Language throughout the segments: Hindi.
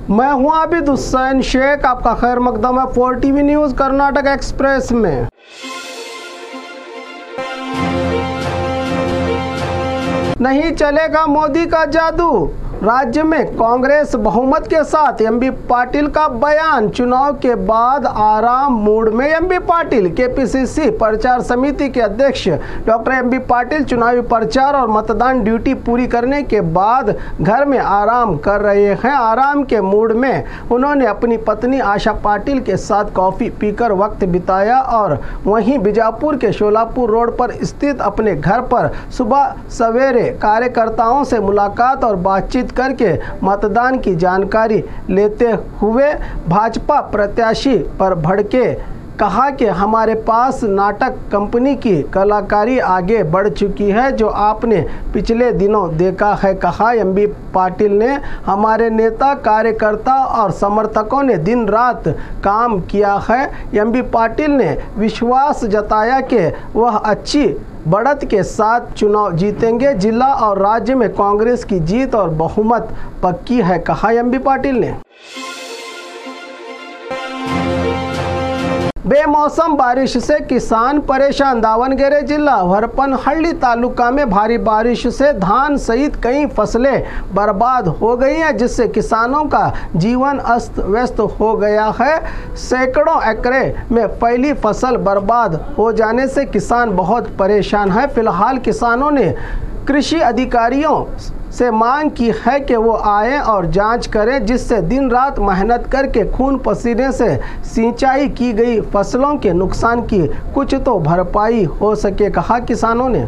मैं हूं आबिद हुसैन शेख, आपका खैर मकदम है 4 टीवी न्यूज़ कर्नाटक एक्सप्रेस में। नहीं चलेगा मोदी का जादू, राज्य में कांग्रेस बहुमत के साथ। एमबी पाटिल का बयान। चुनाव के बाद आराम मूड में एमबी पाटिल। केपीसीसी प्रचार समिति के अध्यक्ष डॉक्टर एमबी पाटिल चुनावी प्रचार और मतदान ड्यूटी पूरी करने के बाद घर में आराम कर रहे हैं। आराम के मूड में उन्होंने अपनी पत्नी आशा पाटिल के साथ कॉफ़ी पीकर वक्त बिताया और वहीं बीजापुर के शोलापुर रोड पर स्थित अपने घर पर सुबह सवेरे कार्यकर्ताओं से मुलाकात और बातचीत करके मतदान की जानकारी लेते हुए भाजपा प्रत्याशी पर भड़के। कहा कि हमारे पास नाटक कंपनी की कलाकारी आगे बढ़ चुकी है जो आपने पिछले दिनों देखा है। कहा एमबी पाटिल ने हमारे नेता कार्यकर्ता और समर्थकों ने दिन रात काम किया है। एमबी पाटिल ने विश्वास जताया कि वह अच्छी बढ़त के साथ चुनाव जीतेंगे। जिला और राज्य में कांग्रेस की जीत और बहुमत पक्की है, कहा एमबी पाटिल ने। बेमौसम बारिश से किसान परेशान। दावणगेरे जिला हरपनहल्ली तालुका में भारी बारिश से धान सहित कई फसलें बर्बाद हो गई हैं, जिससे किसानों का जीवन अस्त व्यस्त हो गया है। सैकड़ों एकड़ में फैली फसल बर्बाद हो जाने से किसान बहुत परेशान है। फिलहाल किसानों ने कृषि अधिकारियों से मांग की है कि वो आए और जांच करें, जिससे दिन रात मेहनत करके खून पसीने से सिंचाई की गई फसलों के नुकसान की कुछ तो भरपाई हो सके, कहा किसानों ने।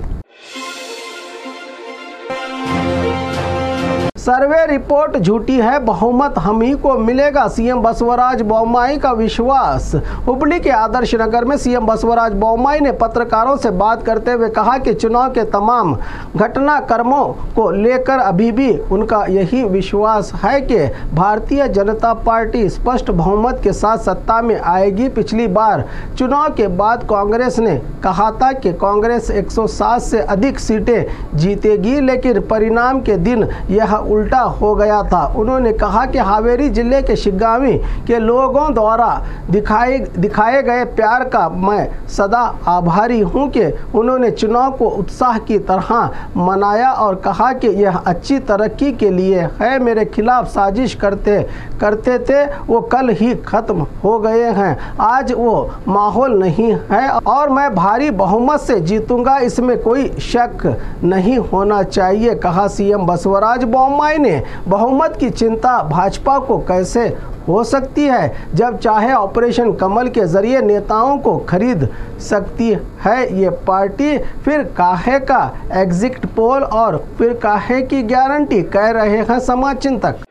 सर्वे रिपोर्ट झूठी है, बहुमत हम ही को मिलेगा, सीएम बसवराज बोम्मई का विश्वास। हुबली के आदर्श नगर में सीएम बसवराज बोम्मई ने पत्रकारों से बात करते हुए कहा कि चुनाव के तमाम घटनाक्रमों को लेकर अभी भी उनका यही विश्वास है कि भारतीय जनता पार्टी स्पष्ट बहुमत के साथ सत्ता में आएगी। पिछली बार चुनाव के बाद कांग्रेस ने कहा था कि कांग्रेस 107 से अधिक सीटें जीतेगी, लेकिन परिणाम के दिन यह उल्टा हो गया था। उन्होंने कहा कि हावेरी जिले के शिग्गांवी के लोगों द्वारा दिखाए गए प्यार का मैं सदा आभारी हूं कि उन्होंने चुनाव को उत्साह की तरह मनाया और कहा कि यह अच्छी तरक्की के लिए है। मेरे खिलाफ साजिश करते थे वो कल ही खत्म हो गए हैं। आज वो माहौल नहीं है और मैं भारी बहुमत से जीतूंगा, इसमें कोई शक नहीं होना चाहिए, कहा सीएम बसवराज बोम्मई ने। बहुमत की चिंता भाजपा को कैसे हो सकती है जब चाहे ऑपरेशन कमल के जरिए नेताओं को खरीद सकती है ये पार्टी। फिर काहे का एग्जिट पोल और फिर काहे की गारंटी, कह रहे हैं समाज चिंतक।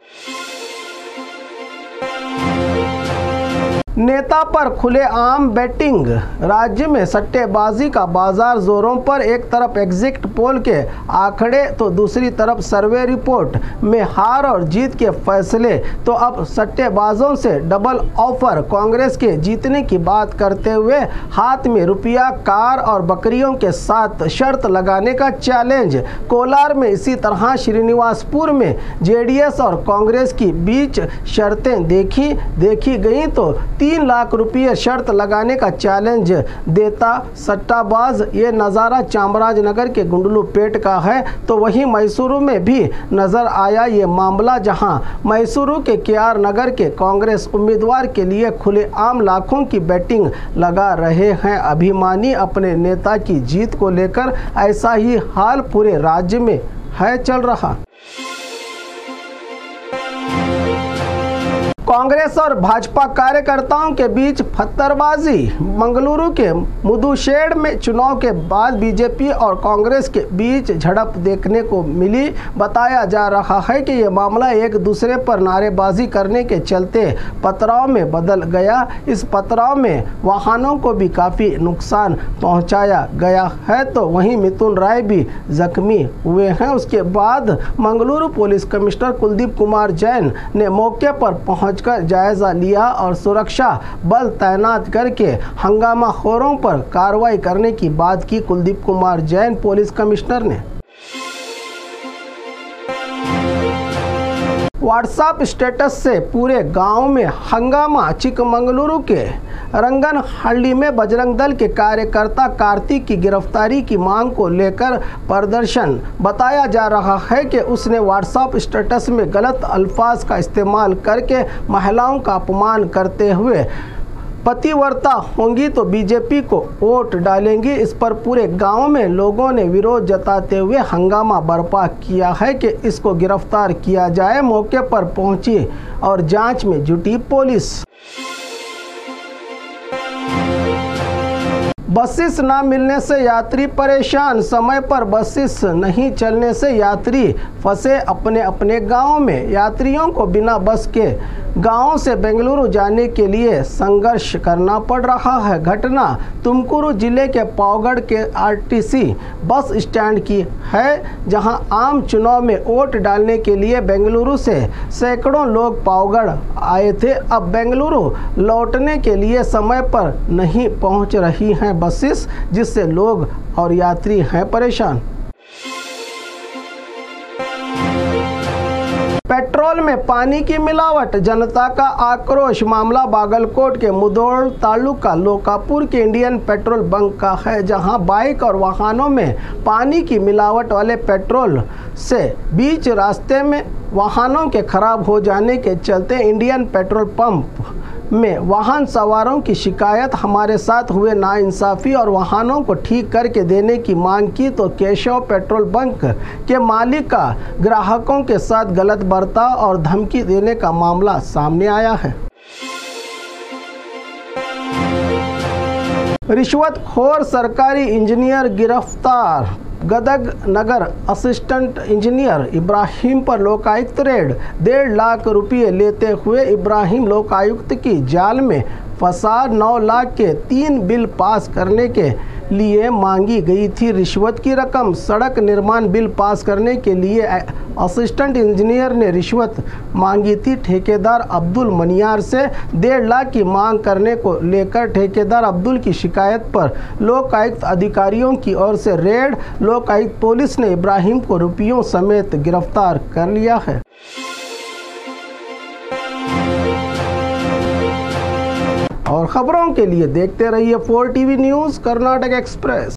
नेता पर खुलेआम बैटिंग। राज्य में सट्टेबाजी का बाजार जोरों पर। एक तरफ एग्जिट पोल के आंकड़े तो दूसरी तरफ सर्वे रिपोर्ट में हार और जीत के फैसले। तो अब सट्टेबाजों से डबल ऑफर। कांग्रेस के जीतने की बात करते हुए हाथ में रुपया, कार और बकरियों के साथ शर्त लगाने का चैलेंज। कोलार में इसी तरह श्रीनिवासपुर में जेडीएस और कांग्रेस की बीच शर्तें देखी गई तो 3 लाख रुपये शर्त लगाने का चैलेंज देता सट्टाबाज। ये नज़ारा चामराजनगर के गुंडलूपेट का है। तो वहीं मैसूरू में भी नज़र आया ये मामला, जहां मैसूरू के केआर नगर के कांग्रेस उम्मीदवार के लिए खुलेआम लाखों की बैटिंग लगा रहे हैं अभिमानी अपने नेता की जीत को लेकर। ऐसा ही हाल पूरे राज्य में है चल रहा। कांग्रेस और भाजपा कार्यकर्ताओं के बीच पत्थरबाजी। मंगलुरु के मुदुशेड़ में चुनाव के बाद बीजेपी और कांग्रेस के बीच झड़प देखने को मिली। बताया जा रहा है कि यह मामला एक दूसरे पर नारेबाजी करने के चलते पथराव में बदल गया। इस पथराव में वाहनों को भी काफ़ी नुकसान पहुंचाया गया है। तो वहीं मिथुन राय भी जख्मी हुए हैं। उसके बाद मंगलुरु पुलिस कमिश्नर कुलदीप कुमार जैन ने मौके पर पहुंच कर जायजा लिया और सुरक्षा बल तैनात करके हंगामाखोरों पर कार्रवाई करने की बात की। कुलदीप कुमार जैन पुलिस कमिश्नर ने व्हाट्सएप स्टेटस से पूरे गांव में हंगामा। चिकमंगलुरु के रंगनहल्ली में बजरंग दल के कार्यकर्ता कार्तिक की गिरफ्तारी की मांग को लेकर प्रदर्शन। बताया जा रहा है कि उसने व्हाट्सएप स्टेटस में गलत अल्फाज का इस्तेमाल करके महिलाओं का अपमान करते हुए पतिव्रता होंगी तो बीजेपी को वोट डालेंगी। इस पर पूरे गांव में लोगों ने विरोध जताते हुए हंगामा बर्पा किया है कि इसको गिरफ्तार किया जाए। मौके पर पहुंची और जांच में जुटी पुलिस। बसेस न मिलने से यात्री परेशान। समय पर बसेस नहीं चलने से यात्री फंसे अपने अपने गांव में। यात्रियों को बिना बस के गांव से बेंगलुरु जाने के लिए संघर्ष करना पड़ रहा है। घटना तुमकुरू जिले के पावगढ़ के आरटीसी बस स्टैंड की है, जहां आम चुनाव में वोट डालने के लिए बेंगलुरु से सैकड़ों लोग पावगढ़ आए थे। अब बेंगलुरु लौटने के लिए समय पर नहीं पहुंच रही हैं बसेस, जिससे लोग और यात्री हैं परेशान। पेट्रोल में पानी की मिलावट, जनता का आक्रोश। मामला बागलकोट के मुधोल तालुका लोकापुर के इंडियन पेट्रोल बंक का है, जहां बाइक और वाहनों में पानी की मिलावट वाले पेट्रोल से बीच रास्ते में वाहनों के खराब हो जाने के चलते इंडियन पेट्रोल पंप में वाहन सवारों की शिकायत। हमारे साथ हुए नाइंसाफ़ी और वाहनों को ठीक करके देने की मांग की तो केशव पेट्रोल बंक के मालिक का ग्राहकों के साथ गलत बर्ताव और धमकी देने का मामला सामने आया है। रिश्वतखोर सरकारी इंजीनियर गिरफ्तार। गदग नगर असिस्टेंट इंजीनियर इब्राहिम पर लोकायुक्त रेड। 1.5 लाख रुपये लेते हुए इब्राहिम लोकायुक्त की जाल में फंसा। 9 लाख के 3 बिल पास करने के लिए मांगी गई थी रिश्वत की रकम। सड़क निर्माण बिल पास करने के लिए असिस्टेंट इंजीनियर ने रिश्वत मांगी थी। ठेकेदार अब्दुल मनियार से 1.5 लाख की मांग करने को लेकर ठेकेदार अब्दुल की शिकायत पर लोकायुक्त अधिकारियों की ओर से रेड। लोकायुक्त पुलिस ने इब्राहिम को रुपयों समेत गिरफ्तार कर लिया है। और खबरों के लिए देखते रहिए 4 टीवी न्यूज़ कर्नाटक एक्सप्रेस।